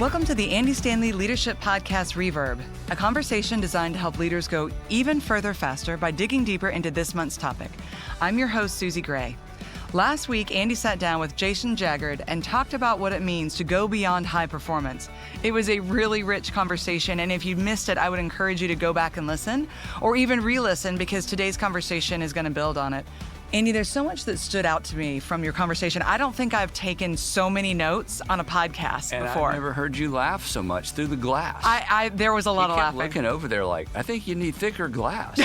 Welcome to the Andy Stanley Leadership Podcast Reverb, a conversation designed to help leaders go even further faster by digging deeper into this month's topic. I'm your host, Susie Gray. Last week, Andy sat down with Jason Jaggard and talked about what it means to go beyond high performance. It was a really rich conversation, and if you missed it, I would encourage you to go back and listen, or even re-listen, because today's conversation is going to build on it. Andy, there's so much that stood out to me from your conversation. I don't think I've taken so many notes on a podcast before. I've never heard you laugh so much through the glass. There was a lot of laughing. Looking over there like, I think you need thicker glass.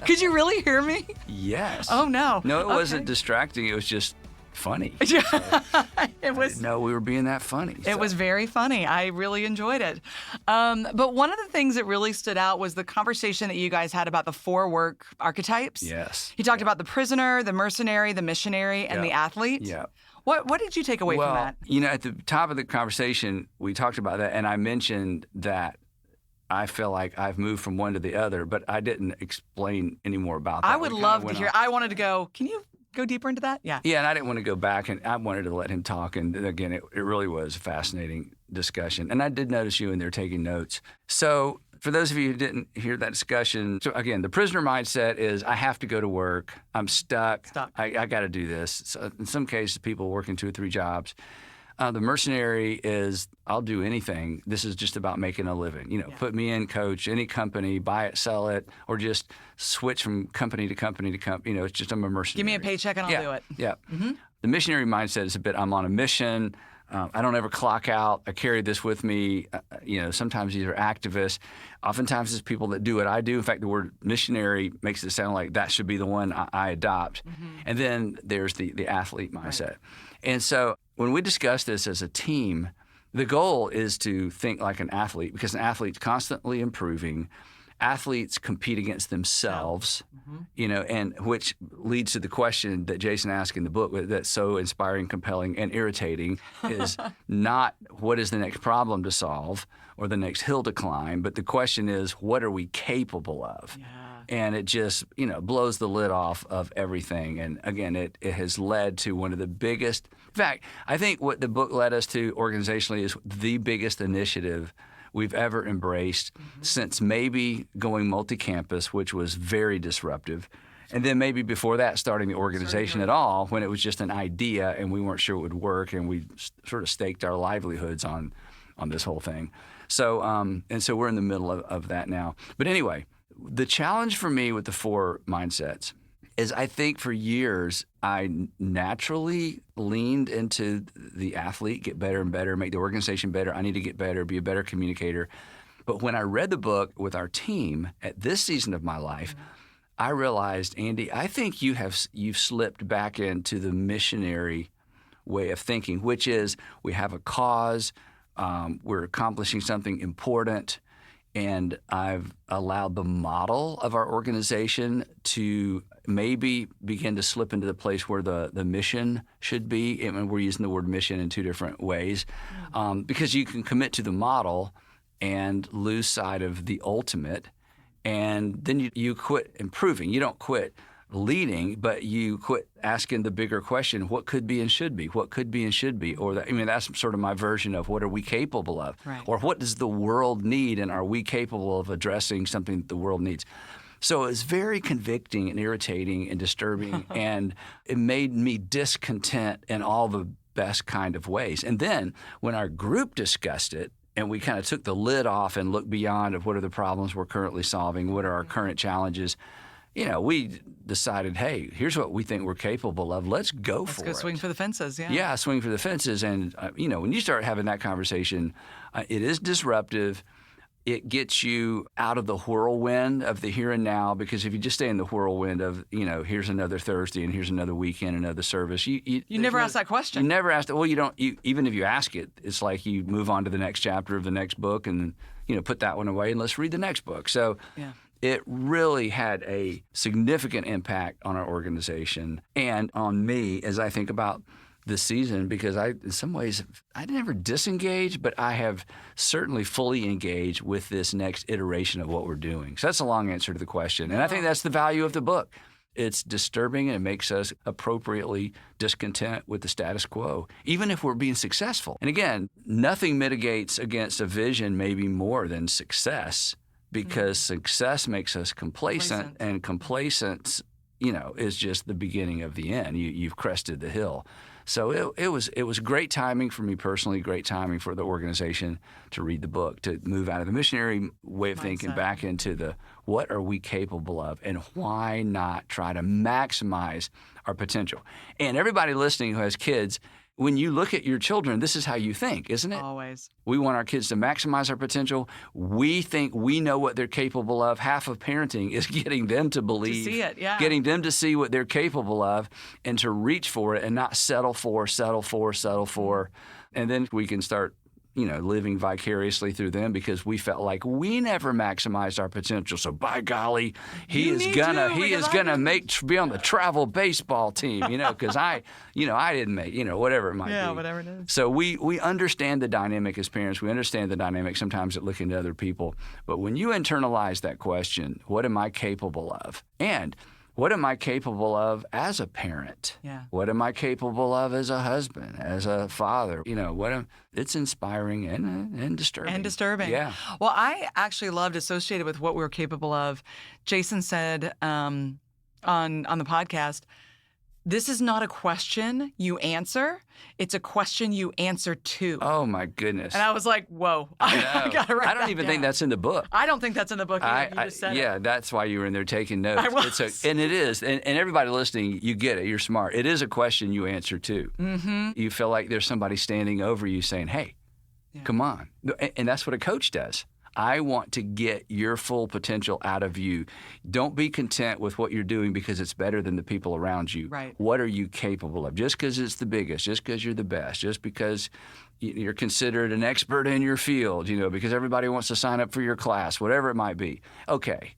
Could you really hear me? Yes. Oh, no. No, it wasn't distracting. It was just funny. It was. I didn't know we were being that funny. It was very funny. I really enjoyed it. But one of the things that really stood out was the conversation that you guys had about the 4 work archetypes. Yes. You talked about the prisoner, the mercenary, the missionary, and the athlete. Yeah. What did you take away from that? You know, at the top of the conversation, we talked about that, and I mentioned that I feel like I've moved from one to the other, but I didn't explain any more about that. I would love to hear. I wanted to go, can you go deeper into that? Yeah. Yeah, and I didn't want to go back, and I wanted to let him talk. And again, it really was a fascinating discussion. And I did notice you in there taking notes. So for those of you who didn't hear that discussion, so again, the prisoner mindset is I have to go to work. I'm stuck. I got to do this. So in some cases, people working 2 or 3 jobs. The mercenary is I'll do anything. This is just about making a living. You know, put me in, coach, any company, buy it, sell it, or just switch from company to company to company. You know, it's just I'm a mercenary. Give me a paycheck and I'll do it. Yeah. Mm-hmm. The missionary mindset is a bit I'm on a mission. I don't ever clock out. I carry this with me. You know, sometimes these are activists. Oftentimes it's people that do what I do. In fact, the word missionary makes it sound like that should be the one I adopt. Mm-hmm. And then there's the athlete mindset. Right. And so when we discuss this as a team, the goal is to think like an athlete, because an athlete's constantly improving. Athletes compete against themselves, you know, and which leads to the question that Jason asked in the book that's so inspiring, compelling, and irritating is not what is the next problem to solve or the next hill to climb, but the question is, what are we capable of? Yeah. And it just, you know, blows the lid off of everything. And again, it has led to one of the biggest, in fact, I think what the book led us to organizationally is the biggest initiative we've ever embraced since maybe going multi-campus, which was very disruptive. And then maybe before that, starting the organization at all, when it was just an idea and we weren't sure it would work, and we sort of staked our livelihoods on this whole thing. So, and so we're in the middle of that now. But anyway, the challenge for me with the 4 mindsets is I think for years I naturally leaned into the athlete, get better and better, make the organization better. I need to get better, be a better communicator. But when I read the book with our team at this season of my life, I realized, Andy, I think you've slipped back into the missionary way of thinking, which is we have a cause, we're accomplishing something important, and I've allowed the model of our organization to maybe begin to slip into the place where the mission should be. And we're using the word mission in 2 different ways, because you can commit to the model and lose sight of the ultimate, and then you quit improving. You don't quit leading, but you quit asking the bigger question, what could be and should be? What could be and should be? Or that's sort of my version of what are we capable of? Right. Or what does the world need, and are we capable of addressing something that the world needs? So it's very convicting and irritating and disturbing, and it made me discontent in all the best kind of ways. And then when our group discussed it, and we kind of took the lid off and looked beyond of what are the problems we're currently solving, what are our current challenges, you know, we decided, hey, here's what we think we're capable of. Let's go for it. Let's go swing for the fences, yeah. Yeah, swing for the fences. And, you know, when you start having that conversation, it is disruptive. It gets you out of the whirlwind of the here and now, because if you just stay in the whirlwind of, you know, here's another Thursday and here's another weekend, another service. You never ask that question. You never ask it. Well, even if you ask it, it's like you move on to the next chapter of the next book and, you know, put that one away and let's read the next book. So it really had a significant impact on our organization and on me as I think about this season, because in some ways, I never disengaged, but I have certainly fully engaged with this next iteration of what we're doing. So that's a long answer to the question. And I think that's the value of the book. It's disturbing, and it makes us appropriately discontent with the status quo, even if we're being successful. And again, nothing mitigates against a vision maybe more than success, because success makes us complacent. And complacence, is just the beginning of the end. You've crested the hill. So it was great timing for me personally, great timing for the organization to read the book, to move out of the missionary way of thinking back into the what are we capable of, and why not try to maximize our potential. And everybody listening who has kids, when you look at your children, this is how you think, isn't it? Always. We want our kids to maximize our potential. We think we know what they're capable of. Half of parenting is getting them to believe, to see it, yeah. Getting them to see what they're capable of and to reach for it and not settle for. And then we can start living vicariously through them because we felt like we never maximized our potential. So by golly, he is gonna be on the travel baseball team, because I didn't make, whatever it might be. Yeah, whatever it is. So we understand the dynamic as parents. We understand the dynamic sometimes at looking to other people. But when you internalize that question, what am I capable of? And what am I capable of as a parent? Yeah. What am I capable of as a husband, as a father? It's inspiring and disturbing. And disturbing. Yeah. Well, I actually loved, associated with what we were capable of. Jason said on the podcast, this is not a question you answer. It's a question you answer to. Oh, my goodness. And I was like, whoa. I gotta write I don't that even down. think that's in the book. I don't think that's in the book either. You just said yeah, it. that's why you were in there taking notes. I was. And it is. And everybody listening, you get it. You're smart. It is a question you answer to. Mm-hmm. You feel like there's somebody standing over you saying, hey, come on. And that's what a coach does. I want to get your full potential out of you. Don't be content with what you're doing because it's better than the people around you. Right. What are you capable of? Just because it's the biggest, just because you're the best, just because you're considered an expert in your field, because everybody wants to sign up for your class, whatever it might be. Okay,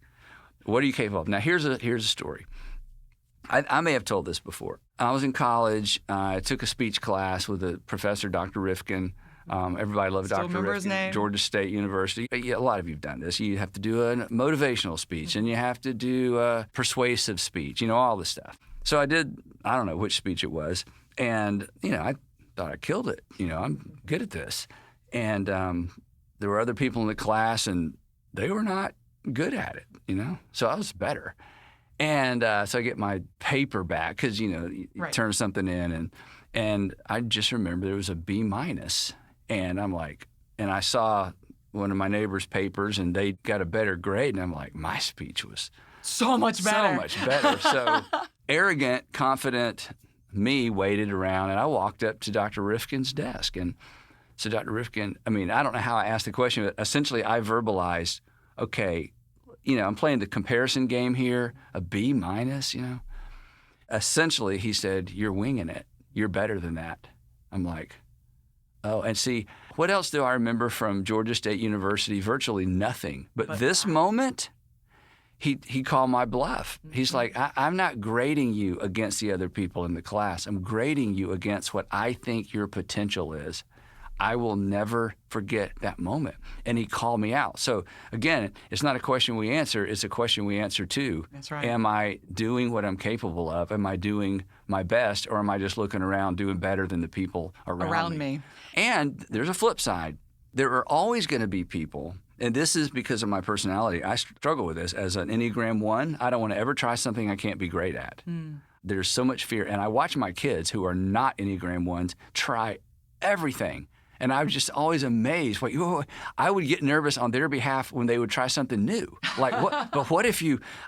what are you capable of? Now, here's a story. I may have told this before. I was in college. I took a speech class with a professor, Dr. Rifkin. Everybody loved Still Dr. remember his Rifkin, name? Georgia State University. Yeah, a lot of you have done this. You have to do a motivational speech, and you have to do a persuasive speech, all this stuff. So I did, I don't know which speech it was, and, I thought I killed it. I'm good at this. And there were other people in the class, and they were not good at it, so I was better. And so I get my paper back because, you turn something in, and I just remember there was a B-. And I'm like, and I saw one of my neighbor's papers and they got a better grade. And I'm like, my speech was so much better. So much better. So arrogant, confident me waited around and I walked up to Dr. Rifkin's desk. And so Dr. Rifkin, I don't know how I asked the question, but essentially I verbalized, okay, I'm playing the comparison game here, a B-. Essentially, he said, you're winging it. You're better than that. I'm like, oh, and see, what else do I remember from Georgia State University? Virtually nothing. But this moment, he called my bluff. Mm-hmm. He's like, I'm not grading you against the other people in the class. I'm grading you against what I think your potential is. I will never forget that moment. And he called me out. So again, it's not a question we answer, it's a question we answer to. That's right. Am I doing what I'm capable of? Am I doing my best, or am I just looking around doing better than the people around me? And there's a flip side. There are always going to be people, and this is because of my personality. I struggle with this. As an Enneagram 1, I don't want to ever try something I can't be great at. There's so much fear. And I watch my kids who are not Enneagram 1s try everything. And I was just always amazed. I would get nervous on their behalf when they would try something new. Like, what? But what if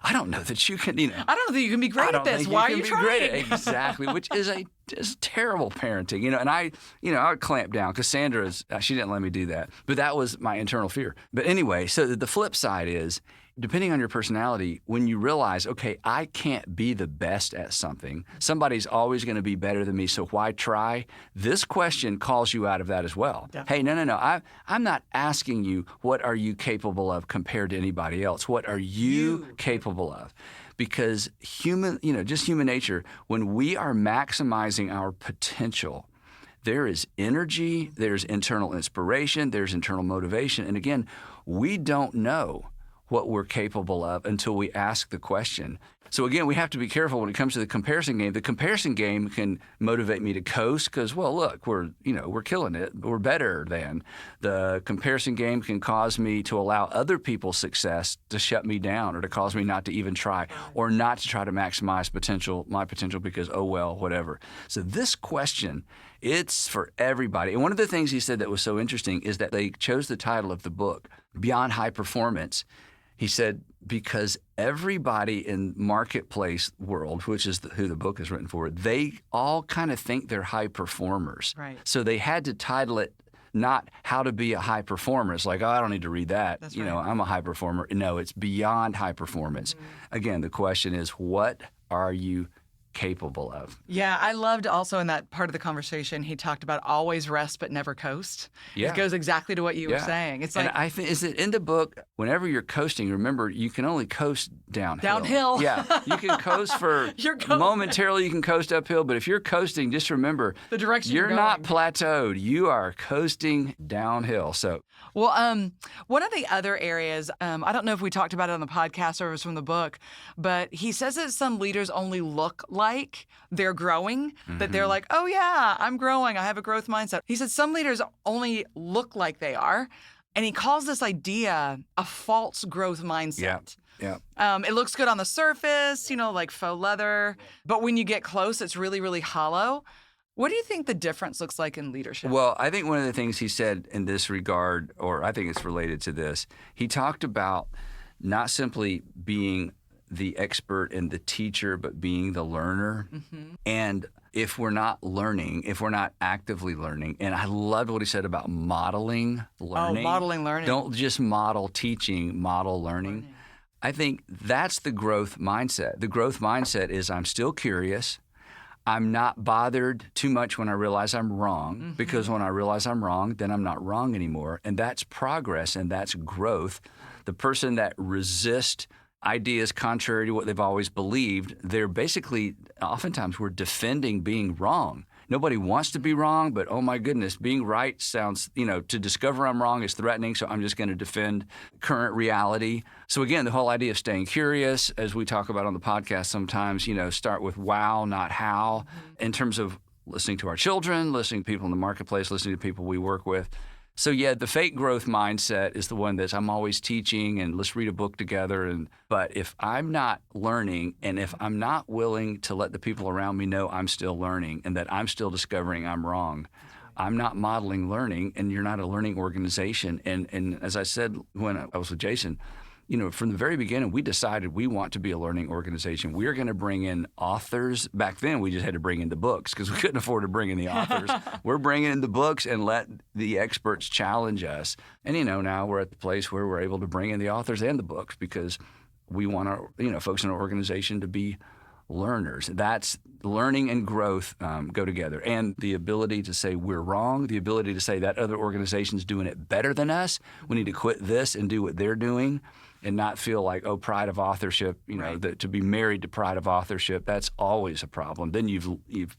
I don't know that you can, I don't know that you can be great at this. Why are you trying? Exactly, which is just terrible parenting, And I would clamp down. Cassandra, she didn't let me do that. But that was my internal fear. But anyway, so the flip side is, depending on your personality, when you realize, okay, I can't be the best at something, somebody's always going to be better than me, so why try? This question calls you out of that as well. Definitely. Hey, no, I'm not asking you what are you capable of compared to anybody else. What are you capable of? Because human nature, when we are maximizing our potential, there is energy, there's internal inspiration, there's internal motivation. And again, we don't know what we're capable of until we ask the question. So again, we have to be careful when it comes to the comparison game. The comparison game can motivate me to coast because, well, look, we're killing it. We're better than. The comparison game can cause me to allow other people's success to shut me down or to cause me not to even try or not to try to maximize my potential because, oh, well, whatever. So this question, it's for everybody. And one of the things he said that was so interesting is that they chose the title of the book, Beyond High Performance. He said, because everybody in marketplace world, which is who the book is written for, they all kind of think they're high performers. Right. So they had to title it not How to Be a High Performer. It's like, oh, I don't need to read that. That's you right. know, I'm a high performer. No, it's Beyond High Performance. Again, the question is, what are you capable of? Yeah, I loved also in that part of the conversation, he talked about always rest but never coast. Yeah. It goes exactly to what you were saying. It's like, and I think, is it in the book, whenever you're coasting, remember, you can only coast downhill. Downhill. Yeah. You can coast for momentarily, you can coast uphill, but if you're coasting, just remember, the direction you're you're not going. plateaued. You are coasting downhill. So, Well, one of the other areas, I don't know if we talked about it on the podcast or it was from the book, but he says that some leaders only look like they're growing, that they're like, oh yeah, I'm growing. I have a growth mindset. He said some leaders only look like they are. And he calls this idea a false growth mindset. yeah. It looks good on the surface, like faux leather. But when you get close, it's really, really hollow. What do you think the difference looks like in leadership? Well, I think one of the things he said in this regard, or I think it's related to this, he talked about not simply being the expert and the teacher, but being the learner. And if we're not learning, if we're not actively learning, and I loved what he said about modeling learning. Oh, modeling learning. Don't just model teaching, model learning. I think that's the growth mindset. The growth mindset is I'm still curious. I'm not bothered too much when I realize I'm wrong, because when I realize I'm wrong, then I'm not wrong anymore. And that's progress and that's growth. The person that resists ideas contrary to what they've always believed, they're basically, oftentimes we're defending being wrong. Nobody wants to be wrong, but oh my goodness, being right sounds, to discover I'm wrong is threatening, so I'm just going to defend current reality. So again, the whole idea of staying curious, as we talk about on the podcast sometimes, start with wow, not how, in terms of listening to our children, listening to people in the marketplace, listening to people we work with. So yeah, the fake growth mindset is the one that I'm always teaching and let's read a book together. But if I'm not learning and if I'm not willing to let the people around me know I'm still learning and that I'm still discovering I'm wrong, I'm not modeling learning and you're not a learning organization. And as I said when I was with Jason, from the very beginning, we decided we want to be a learning organization. We are going to bring in authors. Back then, we just had to bring in the books because we couldn't afford to bring in the authors. We're bringing in the books and let the experts challenge us. And, now we're at the place where we're able to bring in the authors and the books because we want our, folks in our organization to be learners. That's learning and growth go together. And the ability to say we're wrong, the ability to say that other organization's doing it better than us. We need to quit this and do what they're doing. And not feel like, pride of authorship, that to be married to pride of authorship, that's always a problem. Then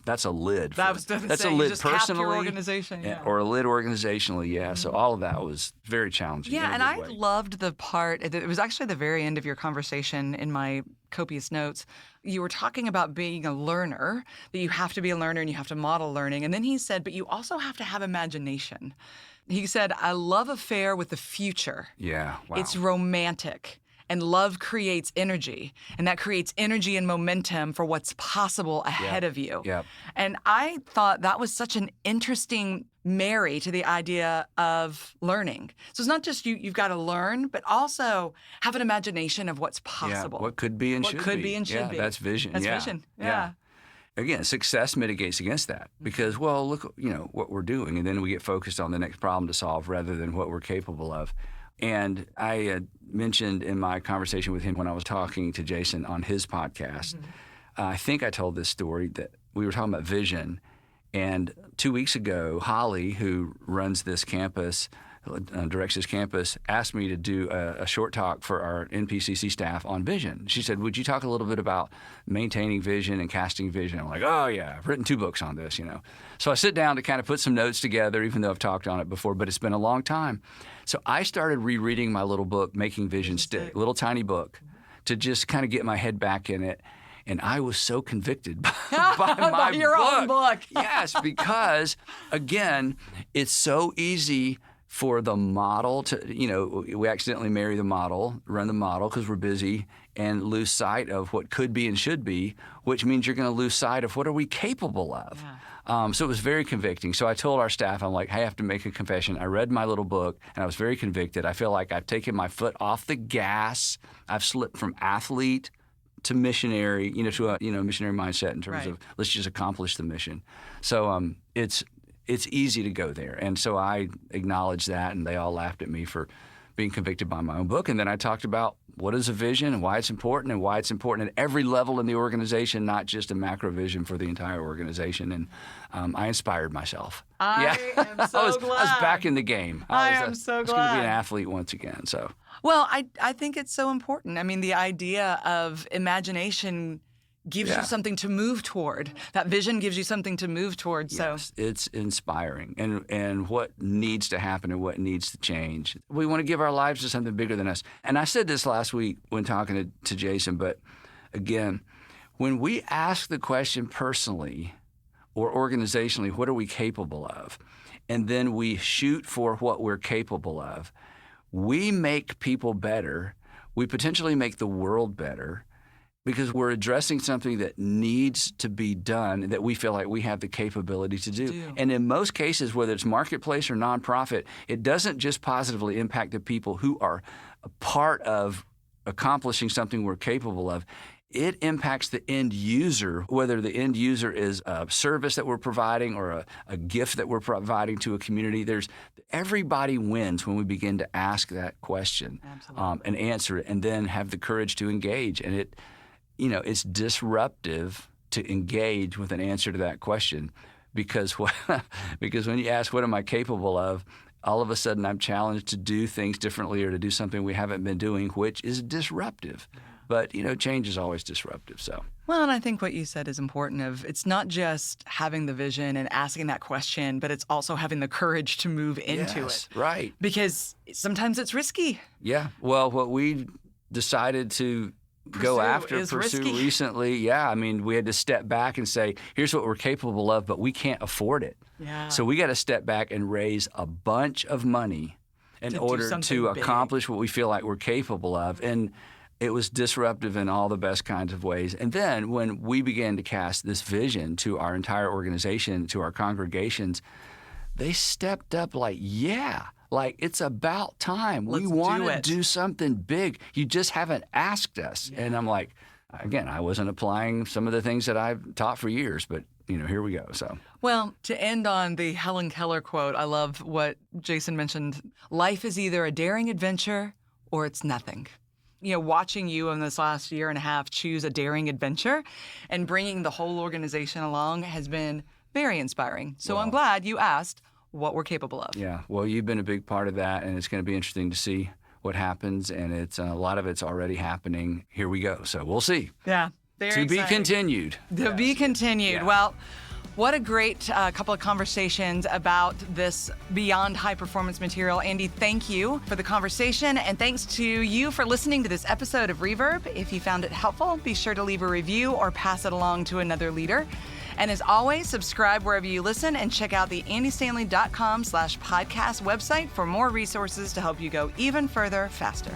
that's a lid. That's a lid just personally. Your organization, or a lid organizationally, yeah. So all of that was very challenging. Yeah, and I loved the part, it was actually the very end of your conversation in my copious notes. You were talking about being a learner, that you have to be a learner and you have to model learning. And then he said, but you also have to have imagination. He said, I love affair with the future. Yeah, wow. It's romantic. And love creates energy. And that creates energy and momentum for what's possible ahead of you. Yeah. And I thought that was such an interesting marry to the idea of learning. So it's not just you've got to learn, but also have an imagination of what's possible. Yeah, what could be and what should could be. be and should be. That's vision. That's vision. Yeah. Again, success mitigates against that because, well, look, what we're doing, and then we get focused on the next problem to solve rather than what we're capable of. And I mentioned in my conversation with him when I was talking to Jason on his podcast, I think I told this story that we were talking about vision. And 2 weeks ago, Holly, who runs this campus, directs this campus, asked me to do a short talk for our NPCC staff on vision. She said, would you talk a little bit about maintaining vision and casting vision? I'm like, oh yeah, I've written 2 books on this, So I sit down to kind of put some notes together, even though I've talked on it before, but it's been a long time. So I started rereading my little book, Making Vision Stick, little tiny book, to just kind of get my head back in it. And I was so convicted by my your own book. Yes, because, again, it's so easy for the model to, we accidentally marry the model, run the model because we're busy, and lose sight of what could be and should be, which means you're going to lose sight of what are we capable of. Yeah. So it was very convicting. So I told our staff, I'm like, hey, I have to make a confession. I read my little book, and I was very convicted. I feel like I've taken my foot off the gas. I've slipped from athlete to missionary, to a missionary mindset in terms of let's just accomplish the mission. So it's easy to go there, and so I acknowledged that, and they all laughed at me for being convicted by my own book. And then I talked about what is a vision and why it's important at every level in the organization, not just a macro vision for the entire organization. And I inspired myself. I am so glad. I was back in the game. I am so glad. I was going to be an athlete once again. So. Well, I think it's so important. I mean, the idea of imagination gives you something to move toward. That vision gives you something to move toward. Yes, so it's inspiring, and what needs to happen and what needs to change. We want to give our lives to something bigger than us. And I said this last week when talking to Jason, but again, when we ask the question personally or organizationally, what are we capable of? And then we shoot for what we're capable of, we make people better. We potentially make the world better, because we're addressing something that needs to be done that we feel like we have the capability to do. And in most cases, whether it's marketplace or nonprofit, it doesn't just positively impact the people who are a part of accomplishing something we're capable of. It impacts the end user, whether the end user is a service that we're providing or a gift that we're providing to a community. Everybody wins when we begin to ask that question and answer it, and then have the courage to engage. And it's disruptive to engage with an answer to that question, because when you ask, what am I capable of, all of a sudden I'm challenged to do things differently or to do something we haven't been doing, which is disruptive. But, change is always disruptive. So. Well, and I think what you said is important. It's not just having the vision and asking that question, but it's also having the courage to move into it. Right. Because sometimes it's risky. Yeah. Well, what we decided to pursue recently. Yeah, I mean, we had to step back and say, here's what we're capable of, but we can't afford it. Yeah. So we got to step back and raise a bunch of money in order to accomplish what we feel like we're capable of. And it was disruptive in all the best kinds of ways. And then when we began to cast this vision to our entire organization, to our congregations, they stepped up like, it's about time. We want to do something big. You just haven't asked us. Yeah. And I'm like, again, I wasn't applying some of the things that I've taught for years, but here we go. So, well, to end on the Helen Keller quote, I love what Jason mentioned. Life is either a daring adventure or it's nothing. Watching you in this last year and a half choose a daring adventure and bringing the whole organization along has been very inspiring. So I'm glad you asked what we're capable of. Yeah, well, you've been a big part of that, and it's going to be interesting to see what happens, and it's a lot of it's already happening. Here we go. So we'll see. Yeah, very exciting. To be continued. To be continued. Yeah. Well, what a great couple of conversations about this Beyond High Performance material. Andy, thank you for the conversation, and thanks to you for listening to this episode of Reverb. If you found it helpful, be sure to leave a review or pass it along to another leader. And as always, subscribe wherever you listen and check out the andystanley.com/podcast website for more resources to help you go even further, faster.